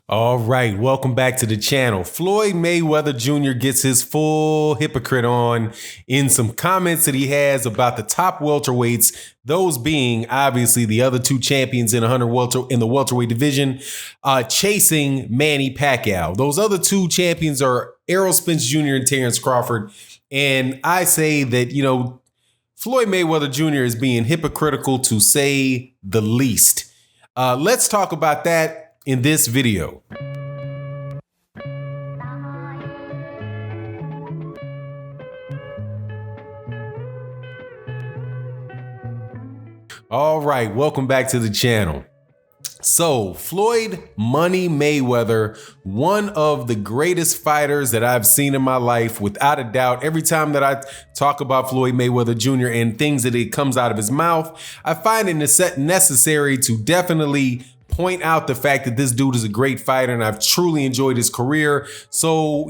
All right, welcome back to the channel. Floyd Mayweather Jr. gets his full hypocrite on in some comments that he has about the top welterweights, those being obviously the other two champions in the welterweight division, chasing Manny Pacquiao. Those other two champions are Errol Spence Jr. and Terrence Crawford. And I say that, Floyd Mayweather Jr. is being hypocritical to say the least. Let's talk about that in this video. All right, welcome back to the channel. So Floyd Money Mayweather, one of the greatest fighters that I've seen in my life, without a doubt. Every time that I talk about Floyd Mayweather Jr. and things that it comes out of his mouth, I find it necessary to definitely point out the fact that this dude is a great fighter and I've truly enjoyed his career. So,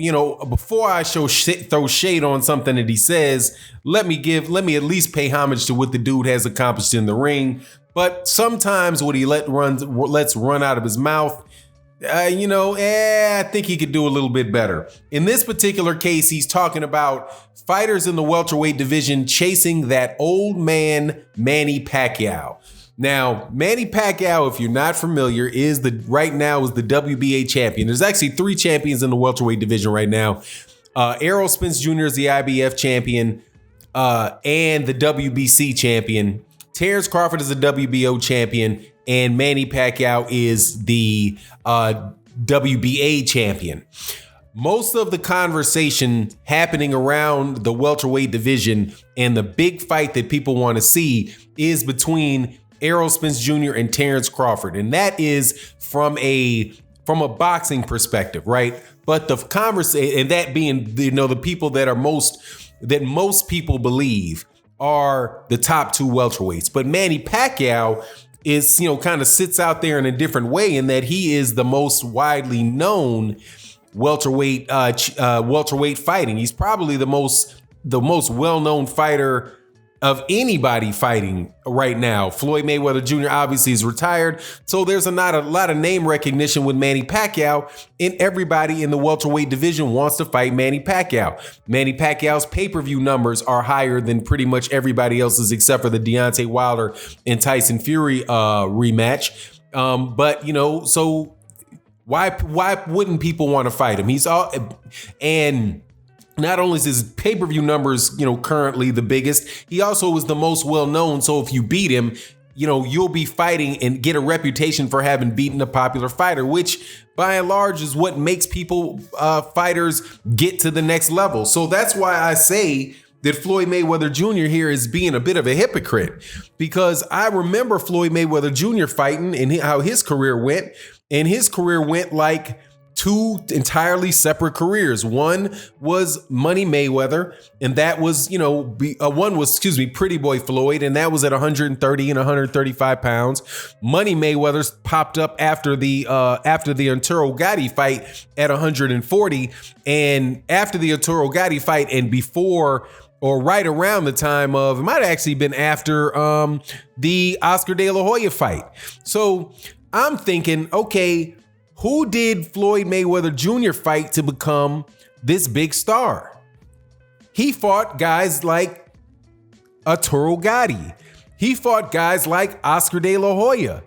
before I throw shade on something that he says, let me at least pay homage to what the dude has accomplished in the ring. But sometimes what he lets run out of his mouth, I think he could do a little bit better. In this particular case, he's talking about fighters in the welterweight division chasing that old man, Manny Pacquiao. Now, Manny Pacquiao, if you're not familiar, right now is the WBA champion. There's actually three champions in the welterweight division right now. Errol Spence Jr. is the IBF champion and the WBC champion. Terrence Crawford is the WBO champion, and Manny Pacquiao is the WBA champion. Most of the conversation happening around the welterweight division and the big fight that people want to see is between Errol Spence Jr. and Terrence Crawford. And that is from a boxing perspective, right? But the conversation, and that being, the people that most people believe are the top two welterweights. But Manny Pacquiao is, kind of sits out there in a different way in that he is the most widely known welterweight fighting. He's probably the most well-known fighter of anybody fighting right now. Floyd Mayweather Jr. obviously is retired, so there's not a lot of name recognition with Manny Pacquiao, and everybody in the welterweight division wants to fight Manny Pacquiao. Manny Pacquiao's pay-per-view numbers are higher than pretty much everybody else's except for the Deontay Wilder and Tyson Fury rematch. So why wouldn't people want to fight him? And not only is his pay-per-view numbers, currently the biggest, he also is the most well-known. So if you beat him, you'll be fighting and get a reputation for having beaten a popular fighter, which by and large is what makes fighters get to the next level. So that's why I say that Floyd Mayweather Jr. here is being a bit of a hypocrite, because I remember Floyd Mayweather Jr. fighting and how his career went, and his career went like two entirely separate careers. One was Money Mayweather, and that was, one was, Pretty Boy Floyd, and that was at 130 and 135 pounds. Money Mayweather's popped up after the Arturo Gatti fight at 140, and after the Arturo Gatti fight and before or right around the time of, it might have actually been after the Oscar De La Hoya fight. So I'm thinking, okay, who did Floyd Mayweather Jr. fight to become this big star? He fought guys like Arturo Gatti. He fought guys like Oscar De La Hoya.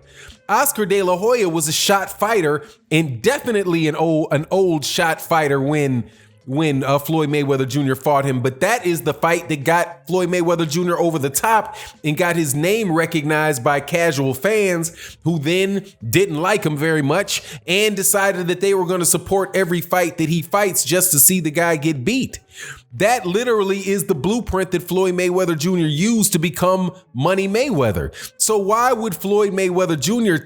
Oscar De La Hoya was a shot fighter, and definitely an old shot fighter when Floyd Mayweather Jr. fought him. But that is the fight that got Floyd Mayweather Jr. over the top and got his name recognized by casual fans who then didn't like him very much and decided that they were going to support every fight that he fights just to see the guy get beat. That literally is the blueprint that Floyd Mayweather Jr. used to become Money Mayweather. So why would Floyd Mayweather Jr.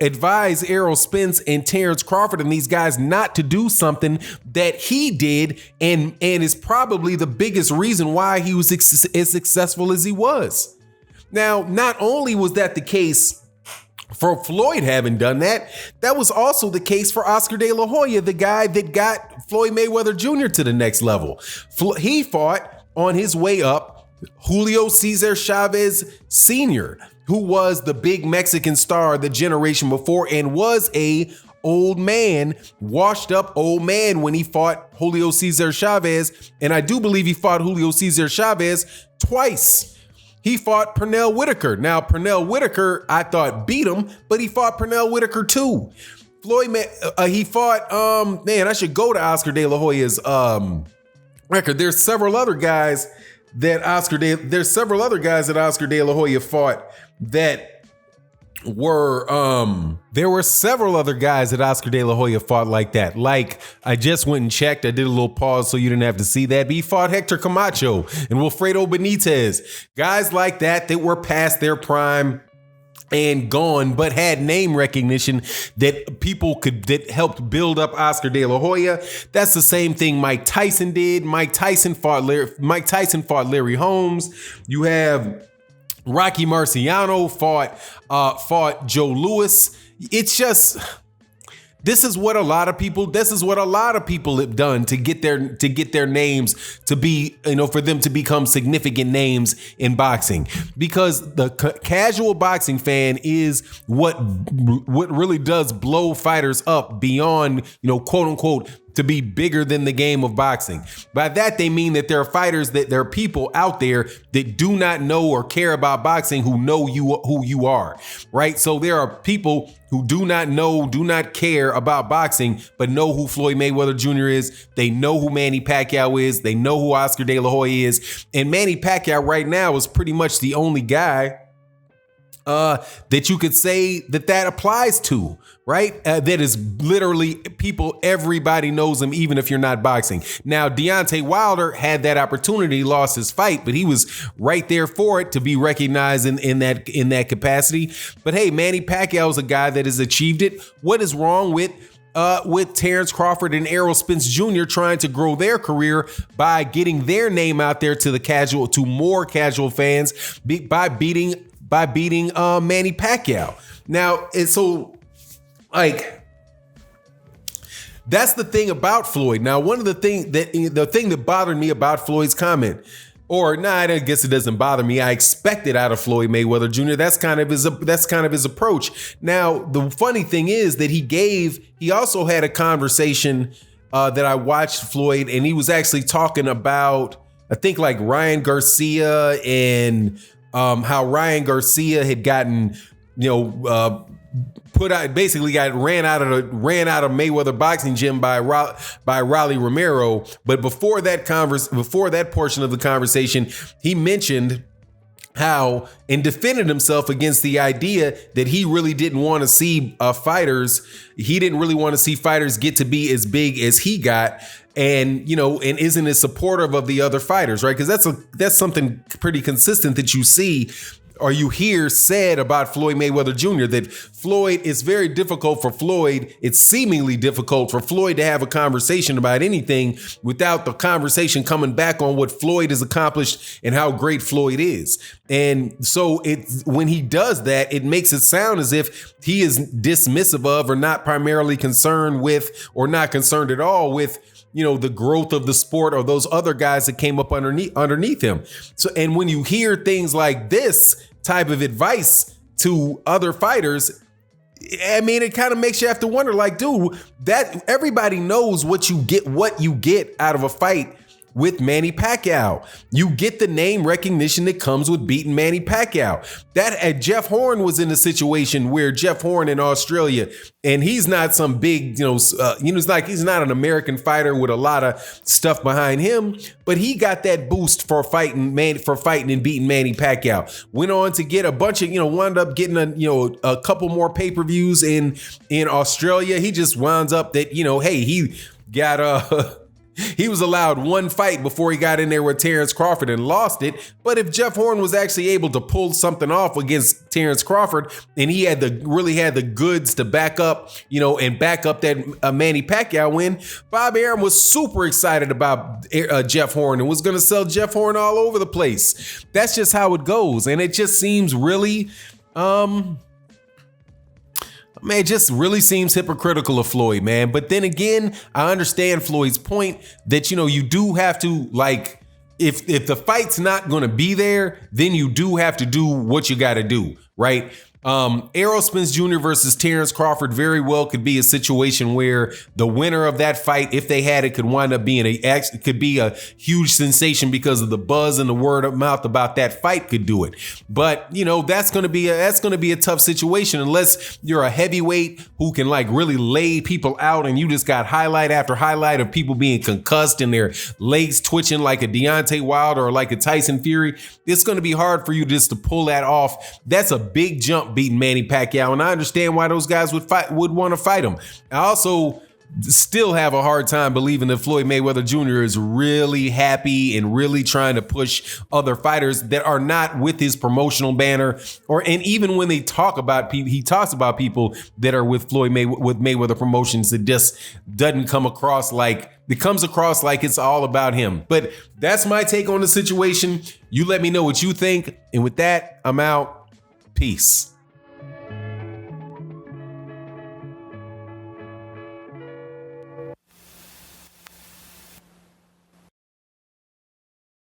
advise Errol Spence and Terrence Crawford and these guys not to do something that he did and is probably the biggest reason why he was as successful as he was? Now, not only was that the case for Floyd having done that, that was also the case for Oscar De La Hoya, the guy that got Floyd Mayweather Jr. to the next level. He fought on his way up Julio Cesar Chavez Sr., who was the big Mexican star the generation before and was a old man, washed up old man when he fought Julio Cesar Chavez. And I do believe he fought Julio Cesar Chavez twice. He fought Pernell Whitaker. Now, Pernell Whitaker, I thought beat him, but he fought Pernell Whitaker too. Floyd, he fought, I should go to Oscar De La Hoya's record. There's several other guys that Oscar De La Hoya fought that there were several other guys that Oscar De La Hoya fought like that. Like, I just went and checked. I did a little pause so you didn't have to see that. But he fought Hector Camacho and Wilfredo Benitez. Guys like that were past their prime and gone, but had name recognition that helped build up Oscar De La Hoya. That's the same thing Mike Tyson did. Mike Tyson fought Larry Holmes. You have Rocky Marciano fought Joe Louis. It's just, this is what a lot of people have done to get their names to be, for them to become significant names in boxing, because the casual boxing fan is what really does blow fighters up beyond, quote unquote, to be bigger than the game of boxing. By that, they mean that there are people out there that do not know or care about boxing who know who you are, right? So there are people who do not care about boxing, but know who Floyd Mayweather Jr. is. They know who Manny Pacquiao is. They know who Oscar De La Hoya is. And Manny Pacquiao right now is pretty much the only guy that you could say that applies to, right? That is literally everybody knows him, even if you're not boxing. Now, Deontay Wilder had that opportunity, lost his fight, but he was right there for it to be recognized in that capacity. But hey, Manny Pacquiao is a guy that has achieved it. What is wrong with Terrence Crawford and Errol Spence Jr. trying to grow their career by getting their name out there to more casual fans by beating Manny Pacquiao? Now, and so, that's the thing about Floyd. Now, the thing that bothered me about Floyd's comment, I guess it doesn't bother me. I expect it out of Floyd Mayweather Jr. That's kind of his approach. Now, the funny thing is that he also had a conversation that I watched Floyd, and he was actually talking about, I think, like Ryan Garcia and how Ryan Garcia had gotten, ran out of Mayweather boxing gym by Rolly Romero. But before that portion of the conversation, he mentioned how and defended himself against the idea that he really didn't want to see fighters. He didn't really want to see fighters get to be as big as he got. And, and isn't as supportive of the other fighters, right? Because that's something pretty consistent that you see or you hear said about Floyd Mayweather Jr., that it's very difficult for Floyd. It's seemingly difficult for Floyd to have a conversation about anything without the conversation coming back on what Floyd has accomplished and how great Floyd is. And so when he does that, it makes it sound as if he is dismissive of or not primarily concerned with or not concerned at all with the growth of the sport or those other guys that came up underneath him. So, and when you hear things like this type of advice to other fighters, I mean, it kind of makes you have to wonder, like, dude, that everybody knows what you get out of a fight with Manny Pacquiao. You get the name recognition that comes with beating Manny Pacquiao. Jeff Horn was in a situation where Jeff Horn in Australia, and he's not some big, he's not an American fighter with a lot of stuff behind him, but he got that boost for fighting and beating Manny Pacquiao. Went on to get a bunch of, wound up getting a couple more pay-per-views in Australia. He just winds up that, hey, he got he was allowed one fight before he got in there with Terrence Crawford and lost it. But if Jeff Horn was actually able to pull something off against Terrence Crawford, and he really had the goods to back up, and back up that Manny Pacquiao win, Bob Arum was super excited about Jeff Horn and was going to sell Jeff Horn all over the place. That's just how it goes. And it just seems really, it just really seems hypocritical of Floyd, man. But then again, I understand Floyd's point that, you do have to, like, if the fight's not going to be there, then you do have to do what you got to do, right? Errol Spence Jr. versus Terrence Crawford very well could be a situation where the winner of that fight, if they had it, could wind up being could be a huge sensation because of the buzz and the word of mouth about that fight could do it. But that's going to be a tough situation unless you're a heavyweight who can like really lay people out, and you just got highlight after highlight of people being concussed and their legs twitching like a Deontay Wilder or like a Tyson Fury. It's going to be hard for you just to pull that off. That's a big jump beating Manny Pacquiao, and I understand why those guys would want to fight him. I also still have a hard time believing that Floyd Mayweather Jr. is really happy and really trying to push other fighters that are not with his promotional banner, and even when they talk about people, he talks about people that are with with Mayweather Promotions. It just doesn't come across like it comes across like it's all about him. But that's my take on the situation. You let me know what you think, and with that, I'm out. Peace.